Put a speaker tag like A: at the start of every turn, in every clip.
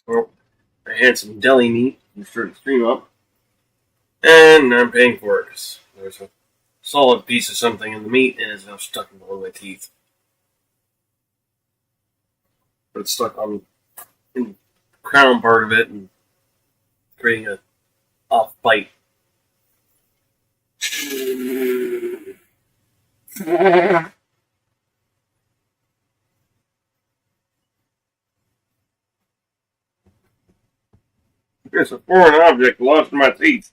A: Well, I had some deli meat and stirred the stream up, and I'm paying for it because there's a solid piece of something in the meat and it's now stuck in below my teeth. But it's stuck on in the crown part of it and creating a off bite. It's a foreign object lodged in my teeth.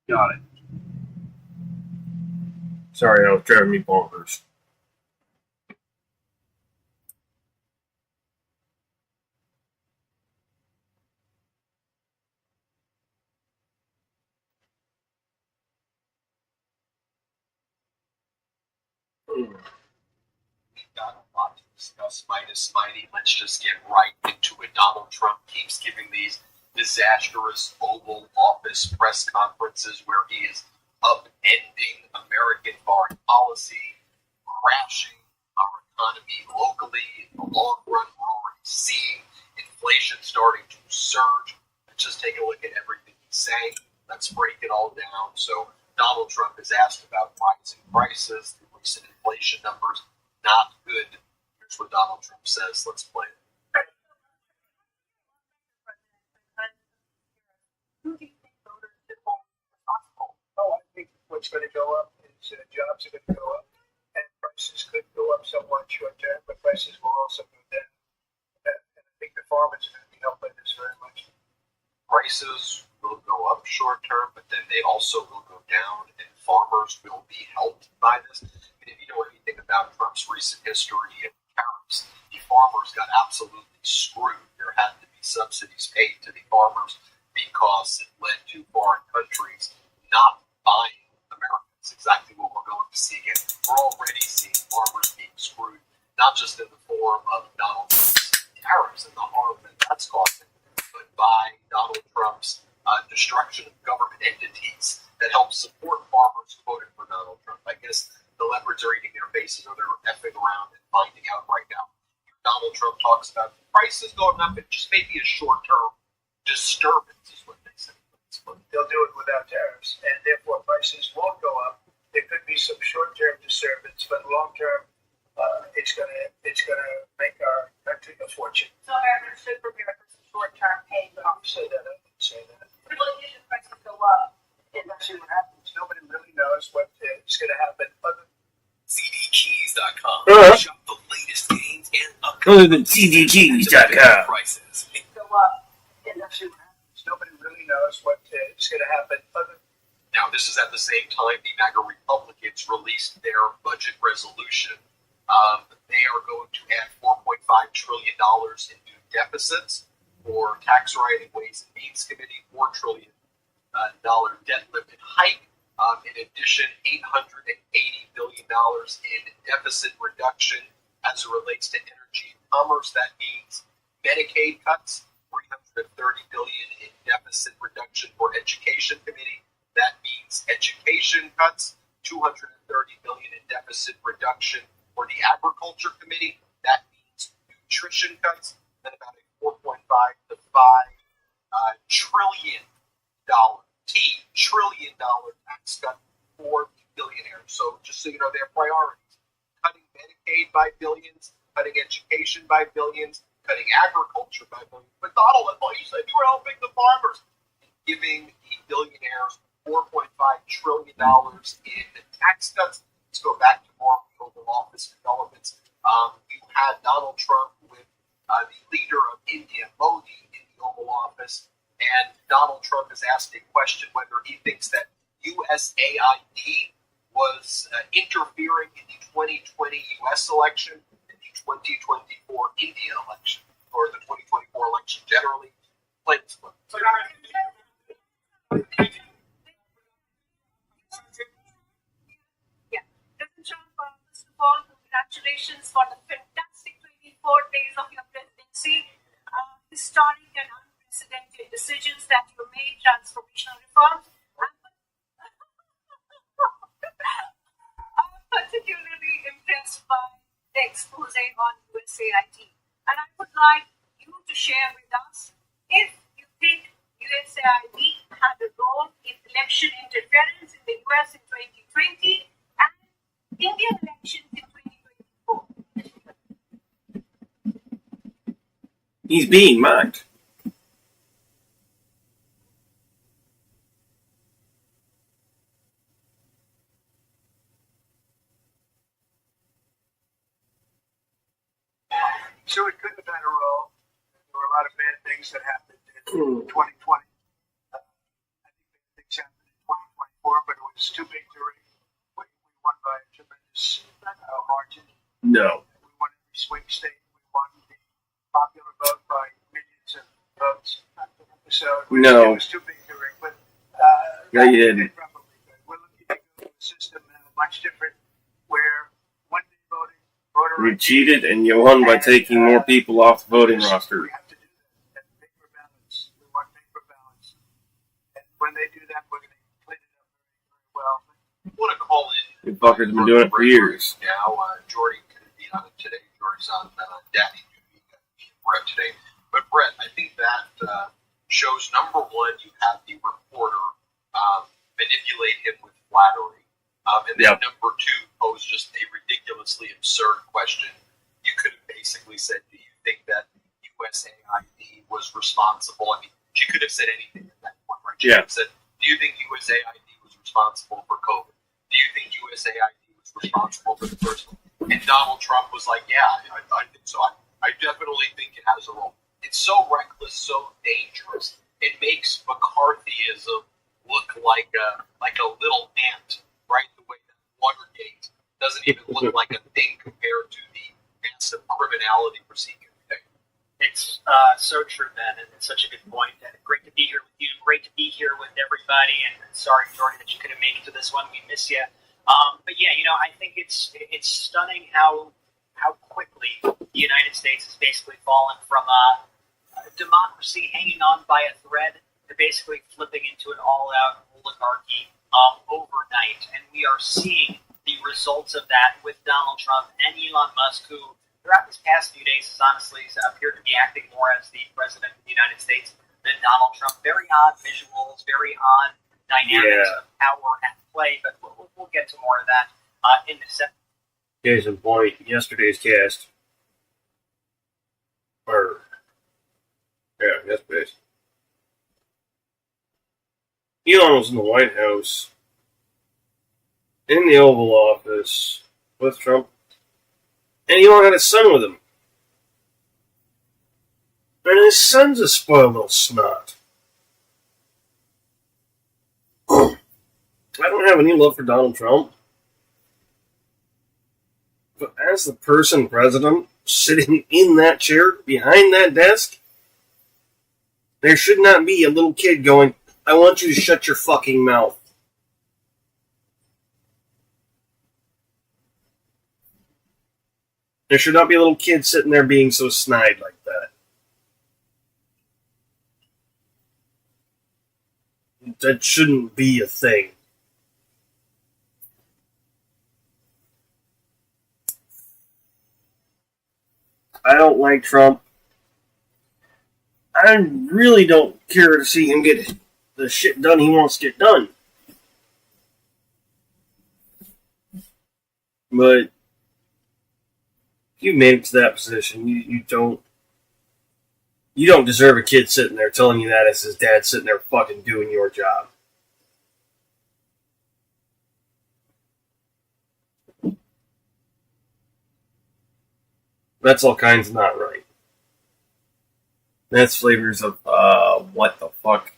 A: Got it. Sorry, that was driving me bonkers.
B: We've got a lot to discuss, Midas Mighty. Let's just get right into it. Donald Trump keeps giving these disastrous Oval Office press conferences where he is upending American foreign policy, crashing our economy locally. In the long run, we're already seeing inflation starting to surge. Let's just take a look at everything he's saying. Let's break it all down. So Donald Trump is asked about rising prices, the recent inflation numbers, not good. Here's what Donald Trump says. Let's play it. Who do you think voters should hold responsible?
C: Oh, I think what's going to go up is jobs are going to go up, and prices could go up somewhat short term, but prices will also go down. And I think the farmers are going to be helped by this very much.
B: Prices will go up short term, but then they also will go down, and farmers will be helped by this. And if you know anything about Trump's recent history and tariffs, the farmers got absolutely screwed. There had to be subsidies paid to the farmers because it led to foreign countries not buying Americans. Exactly what we're going to see again. We're already seeing farmers being screwed, not just in the form of Donald Trump's tariffs and the harm that that's causing, but by Donald Trump's destruction of government entities that help support farmers who voted for Donald Trump. I guess the leopards are eating their faces or they're effing around and finding out right now. Donald Trump talks about prices going up. It just may be a short-term disturbance, is what they say.
C: They'll do it without tariffs, and therefore prices won't go up. There could be some short-term disturbance, but long-term, it's gonna make our country a fortune.
D: So Americans should prepare for some short-term pain.
C: I didn't say that. I didn't say that.
D: People usually prices go up.
C: Let's see what happens. Nobody really knows what is going to happen.
B: CDKeys.com. Shop the latest games and
A: Other than CDKeys.com.
B: prices.
D: Go up.
C: Let's see what happens. Nobody really knows what is going to happen.
B: Now, this is at the same time the MAGA Republicans released their budget resolution They are going to add $4.5 trillion in new deficits for tax writing, Ways and Means Committee, $4 trillion debt limit hike. In addition, $880 billion in deficit reduction as it relates to energy and commerce. That means Medicaid cuts, $330 billion in deficit reduction for Education Committee. That means education cuts, $230 billion in deficit reduction for the Agriculture Committee. That means nutrition cuts, and about a $4.5 to $5 trillion trillion tax cut for billionaires. So just so you know, their priorities: cutting Medicaid by billions, cutting education by billions, cutting agriculture by billions. But Donald, I thought you said you were helping the farmers, giving the billionaires $4.5 trillion in tax cuts. Let's go back to more Oval Office developments. You had Donald Trump with the leader of India, Modi, in the Oval Office, and Donald Trump has asked a question whether he thinks that USAID was interfering in the 2020 U.S. election and the 2024 India election, or the 2024 election generally. Plains book.
D: Yeah. President Trump, first of all, congratulations for the fantastic 24 days of your presidency. Historic and unprecedented decisions that you made, transformational reforms. I'm particularly impressed by the expose on USAID. And I would like you to share with us if you think USAID had a role in election interference in the US in 2020 and Indian elections in 2024.
A: He's being mocked.
C: So it couldn't have had a role. There were a lot of bad things that happened in 2020. I think things happened in 2024, but it was too big to ring. We won by a tremendous margin.
A: No.
C: We won every swing state. We won the popular vote by millions of votes. So
A: No.
C: it was too big to ring. But
A: No, you didn't.
C: probably good. We're looking to go to a system now much different, where one day voting, voter
A: You
C: ID,
A: cheated and you won by taking more people off the voting roster.
C: we have to do that. And paper ballots. We want paper ballots. And when they do that, we're going to clean it up very, very well.
B: I want to call in.
A: You fuckers have been doing it for years.
B: Now, Jordy couldn't be on it today. Jordy's on daddy duty. Brett today. But Brett, I think that shows, number one, you have the reporter manipulate him with flattery. And then number two, pose just a ridiculously absurd question. You could have basically said, do you think that USAID was responsible? I mean, she could have said anything at that point, right? She could have said, do you think USAID was responsible for COVID? Do you think USAID was responsible for the first one? And Donald Trump was like, yeah, I think so. I definitely think it has a role. It's so reckless, so dangerous. It makes McCarthyism look like a little ant, right? The way that Watergate doesn't even look like a thing compared to the massive criminality procedure.
E: It's so true, Ben, and it's such a good point. And great to be here with you. Great to be here with everybody. And sorry, Jordy, that you couldn't make it to this one. We miss you. But yeah, I think it's stunning how quickly the United States has basically fallen from a democracy hanging on by a thread to basically flipping into an all-out oligarchy overnight. And we are seeing the results of that with Donald Trump and Elon Musk, who throughout these past few days has honestly appeared to be acting more as the president of the United States than Donald Trump. Very odd visuals, very odd dynamics of power at play, but we'll get to more of that in a second.
A: Case in point, yesterday's cast. Yesterday's. Elon was in the White House, in the Oval Office, with Trump, and Elon had his son with him. And his son's a spoiled little snot. I don't have any love for Donald Trump. But as the person president sitting in that chair behind that desk, there should not be a little kid going, I want you to shut your fucking mouth. There should not be a little kid sitting there being so snide like that. That shouldn't be a thing. I don't like Trump. I really don't care to see him get the shit done he wants to get done. But if you've made it to that position, you don't deserve a kid sitting there telling you that as his dad sitting there fucking doing your job. That's all kinds of not right. That's flavors of, what the fuck?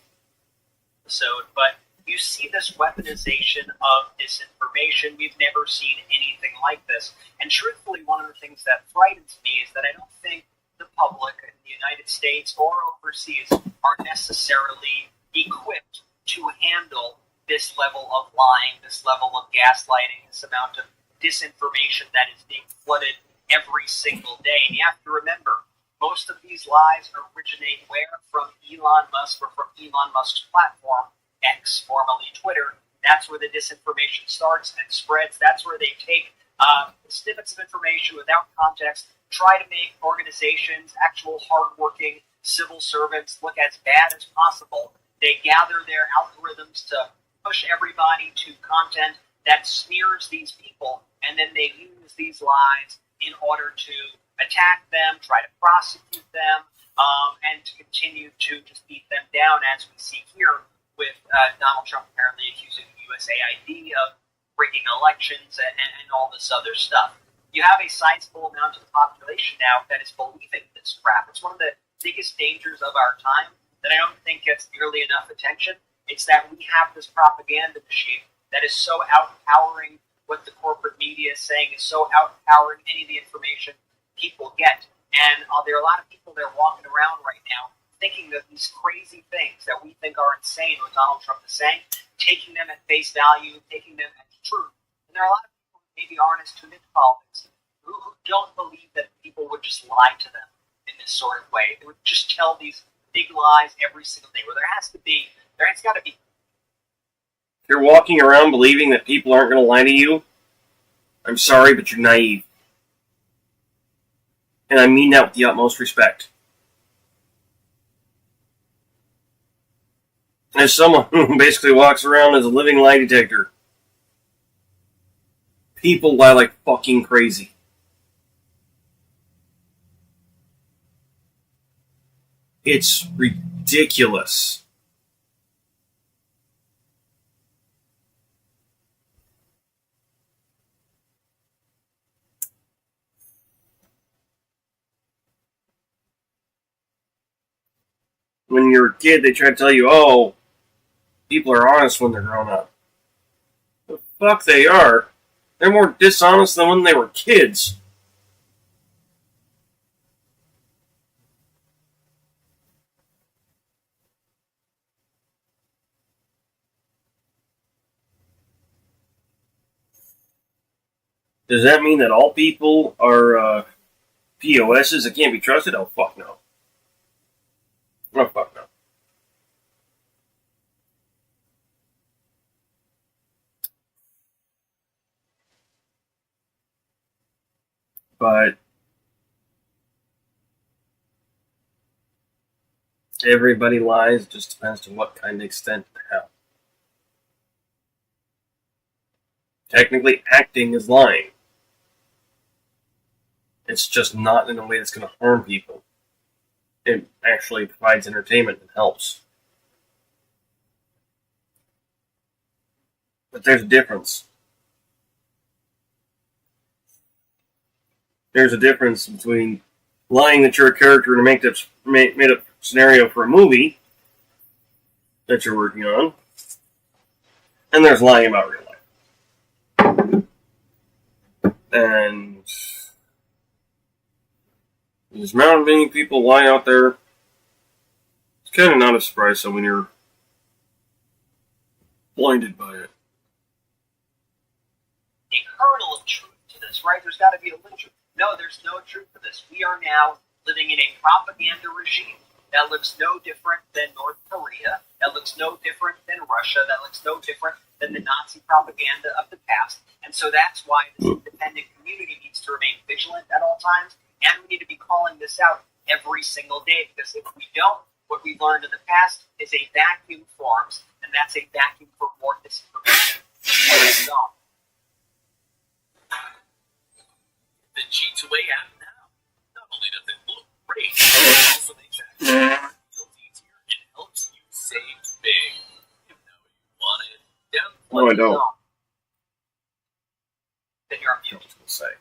E: But you see this weaponization of disinformation. We've never seen anything like this. And truthfully, one of the things that frightens me is that I don't think the public in the United States or overseas are necessarily equipped to handle this level of lying, this level of gaslighting, this amount of disinformation that is being flooded every single day. And you have to remember, most of these lies originate where? From Elon Musk, or from Elon Musk's platform, X, formerly Twitter. That's where the disinformation starts and spreads. That's where they take snippets of information without context, try to make organizations, actual hardworking civil servants, look as bad as possible. They gather their algorithms to push everybody to content that smears these people, and then they use these lies in order to attack them, try to prosecute them, and to continue to just beat them down, as we see here with Donald Trump apparently accusing the USAID of rigging elections and all this other stuff. You have a sizable amount of the population now that is believing this crap. It's one of the biggest dangers of our time that I don't think gets nearly enough attention. It's that we have this propaganda machine that is so outpowering what the corporate media is saying, is so outpowering any of the information people get. And there are a lot of people that are walking around right now thinking that these crazy things that we think are insane, what Donald Trump is saying, taking them at face value, taking them as truth. And there are a lot of people who maybe aren't as tuned into politics who don't believe that people would just lie to them in this sort of way. They would just tell these big lies every single day, where there has got to be.
A: If you're walking around believing that people aren't going to lie to you, I'm sorry, but you're naive. And I mean that with the utmost respect. As someone who basically walks around as a living lie detector, people lie like fucking crazy. It's ridiculous. When you're a kid, they try to tell you, oh, people are honest when they're grown up. The fuck they are. They're more dishonest than when they were kids. Does that mean that all people are POSs that can't be trusted? Oh, fuck no. Oh, fuck no. But everybody lies, just depends to what kind of extent and how. Technically, acting is lying. It's just not in a way that's going to harm people. It actually provides entertainment and helps. But there's a difference. There's a difference between lying that you're a character in a made-up scenario for a movie that you're working on, and there's lying about real life. And There's not many people lie out there. It's kind of not a surprise so when you're blinded by it.
E: A kernel of truth to this, right? There's got to be a little truth. No, there's no truth to this. We are now living in a propaganda regime that looks no different than North Korea, that looks no different than Russia, that looks no different than the Nazi propaganda of the past. And so that's why this independent community needs to remain vigilant at all times, and we need to be calling this out every single day, because if we don't, what we've learned in the past is a vacuum forms, and that's a vacuum for more disinformation.
F: The G2A app now. Not only does it look great, it also makes access feel easier and helps you save big. You know you want it. Download
A: No, I don't.
E: Then you're on
A: I
E: mute.
A: was going to say.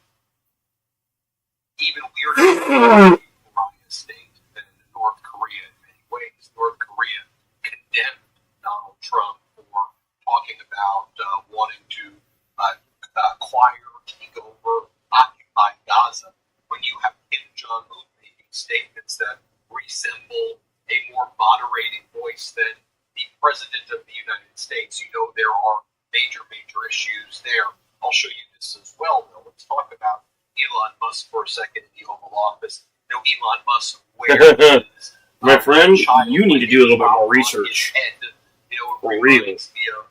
B: Even weirder Korea state than North Korea in many ways. North Korea condemned Donald Trump for talking about wanting to acquire, take over, occupy Gaza. When you have Kim Jong-un making statements that resemble a more moderating voice than the President of the United States, you know there are major issues there. I'll show you this as well, though. Let's talk about Elon Musk for a second in the Oval Office. You know, Elon Musk wears
A: My friend, you need to do a little bit more research.
B: Head, you know,
A: For
B: it
A: real.
B: reminds me of,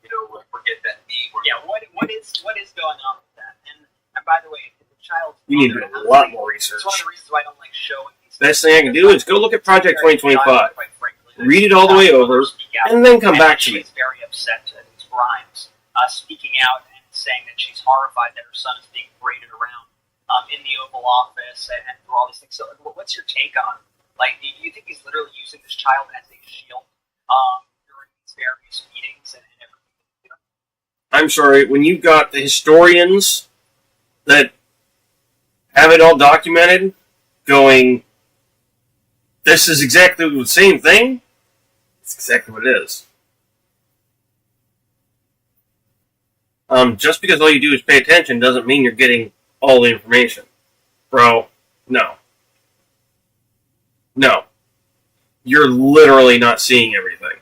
B: you know, forget that meme. Where
E: Yeah, what is going on with that? And by the way, the child.
A: You need to do a lot more research.
E: It's one of the reasons why I don't like showing these.
A: Best thing I can do is go look at Project 2025.
E: Quite frankly.
A: Read it all the way over, and then come back to me.
E: She's very upset at these crimes, speaking out and saying that she's horrified that her son is being paraded around in the Oval Office and through all these things. So, what's your take on? Like, do you think he's literally using this child as a shield during these various meetings and everything? You know?
A: I'm sorry, when you've got the historians that have it all documented going, this is exactly the same thing, it's exactly what it is. Just because all you do is pay attention doesn't mean you're getting all the information. Bro, no. No. You're literally not seeing everything.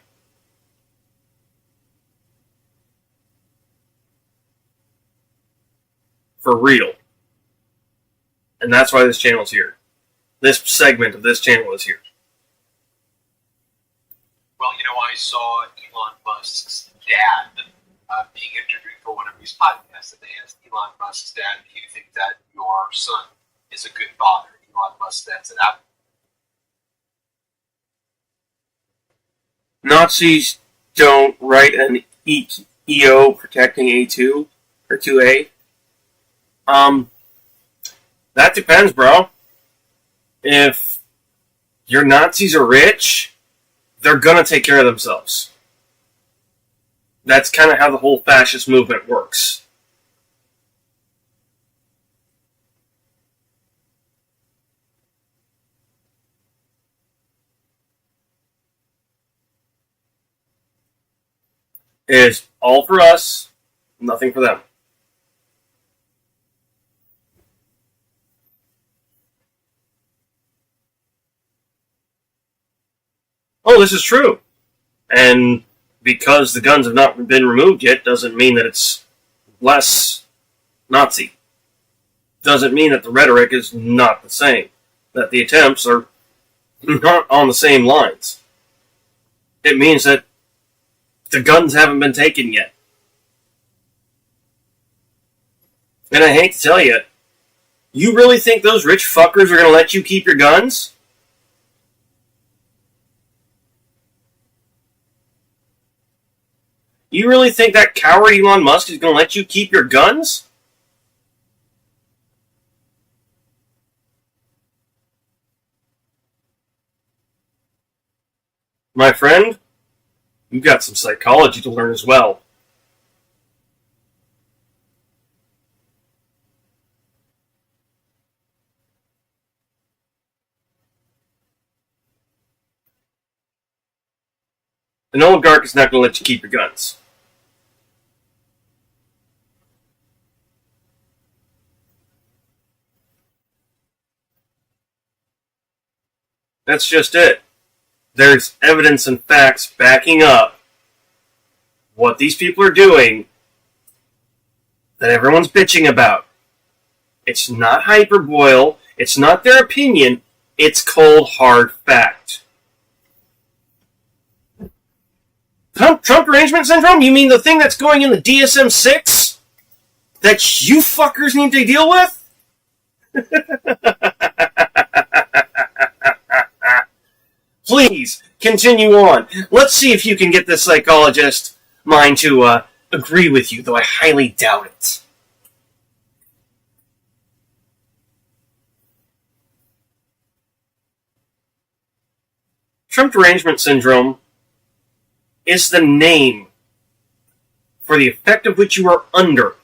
A: For real. And that's why this channel is here. This segment of this channel is here.
B: Well, you know, I saw Elon Musk's dad being interviewed for one of his podcasts, and they asked Elon Musk's dad, do you think that your son is a good father? Elon Musk said,
A: Nazis don't write an EO protecting A2 or 2A. That depends, bro. If your Nazis are rich, they're gonna take care of themselves. That's kind of how the whole fascist movement works. It's all for us, nothing for them. Oh, this is true. And because the guns have not been removed yet doesn't mean that it's less Nazi. Doesn't mean that the rhetoric is not the same. That the attempts are not on the same lines. It means that the guns haven't been taken yet. And I hate to tell you, you really think those rich fuckers are going to let you keep your guns? You really think that coward Elon Musk is going to let you keep your guns? My friend, you've got some psychology to learn as well. An oligarch is not going to let you keep your guns. That's just it. There's evidence and facts backing up what these people are doing that everyone's bitching about. It's not hyperboil. It's not their opinion. It's cold, hard fact. Trump derangement syndrome? You mean the thing that's going in the DSM-6 that you fuckers need to deal with? Please, continue on. Let's see if you can get this psychologist mind to agree with you, though I highly doubt it. Trump derangement syndrome is the name for the effect of which you are under,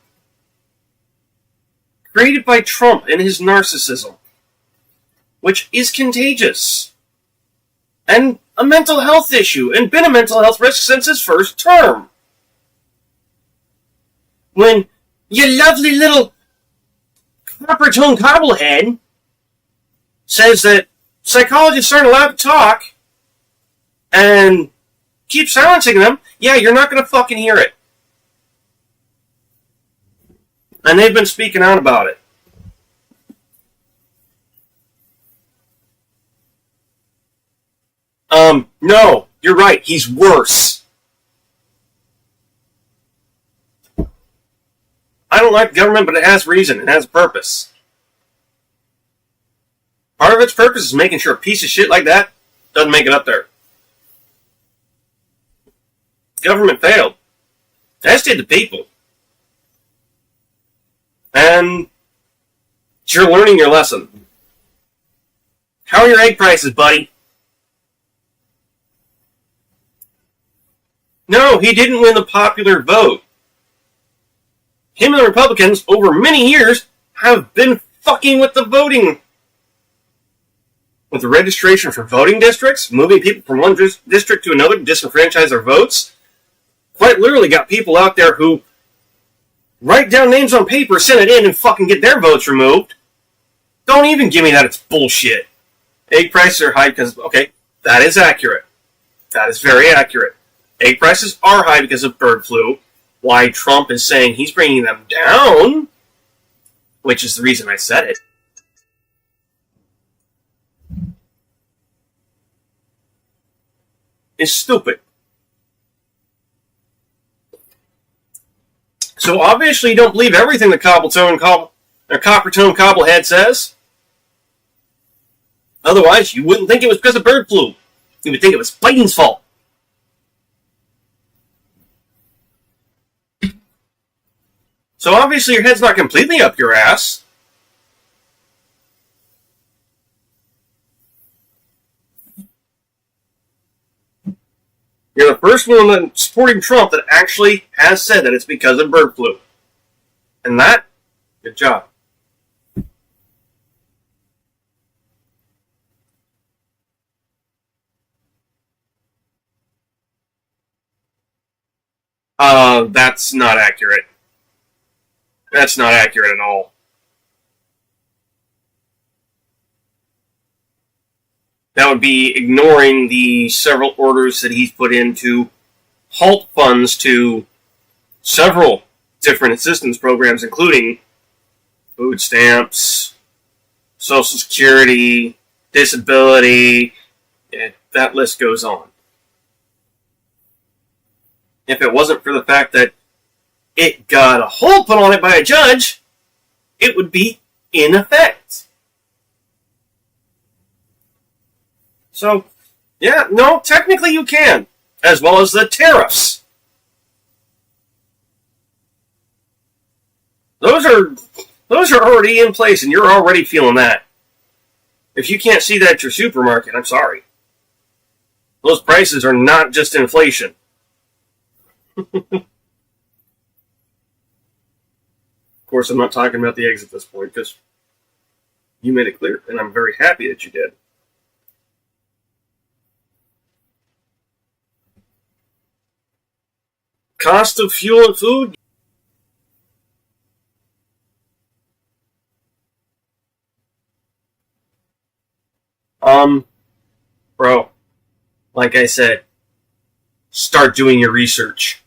A: created by Trump and his narcissism, which is contagious, and a mental health issue, and been a mental health risk since his first term. When your lovely little copper-toned cobblehead says that psychologists aren't allowed to talk, and keep silencing them, yeah, you're not going to fucking hear it. And they've been speaking out about it. No, you're right, he's worse. I don't like government, but it has reason, it has purpose. Part of its purpose is making sure a piece of shit like that doesn't make it up there. Government failed. As did the people. And you're learning your lesson. How are your egg prices, buddy? No, he didn't win the popular vote. Him and the Republicans, over many years, have been fucking with the voting. With the registration for voting districts, moving people from one district to another to disenfranchise their votes. Quite literally got people out there who write down names on paper, send it in, and fucking get their votes removed. Don't even give me that, it's bullshit. Egg prices are high because, okay, that is accurate. That is very accurate. Egg prices are high because of bird flu. Why Trump is saying he's bringing them down, which is the reason I said it, is stupid. So obviously you don't believe everything the copper-tone cobblehead says. Otherwise, you wouldn't think it was because of bird flu. You would think it was Biden's fault. So obviously your head's not completely up your ass. You're the first one that's supporting Trump that actually has said that it's because of bird flu. And that, good job. That's not accurate. That's not accurate at all. That would be ignoring the several orders that he's put in to halt funds to several different assistance programs, including food stamps, Social Security, disability, that list goes on. If it wasn't for the fact that it got a hold put on it by a judge, it would be in effect. So, yeah, no, technically you can, as well as the tariffs. Those are already in place, and you're already feeling that. If you can't see that at your supermarket, I'm sorry. Those prices are not just inflation. Of course, I'm not talking about the eggs at this point, because you made it clear, and I'm very happy that you did. Cost of fuel and food? Bro, like I said, start doing your research.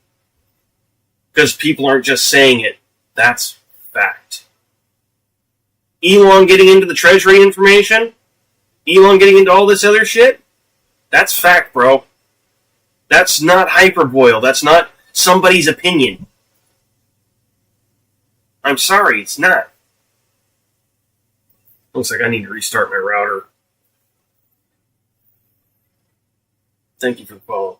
A: Because people aren't just saying it. That's fact. Elon getting into the Treasury information, Elon getting into all this other shit, that's fact, bro. That's not hyperboil. That's not somebody's opinion. I'm sorry, it's not. Looks like I need to restart my router. Thank you for the follow.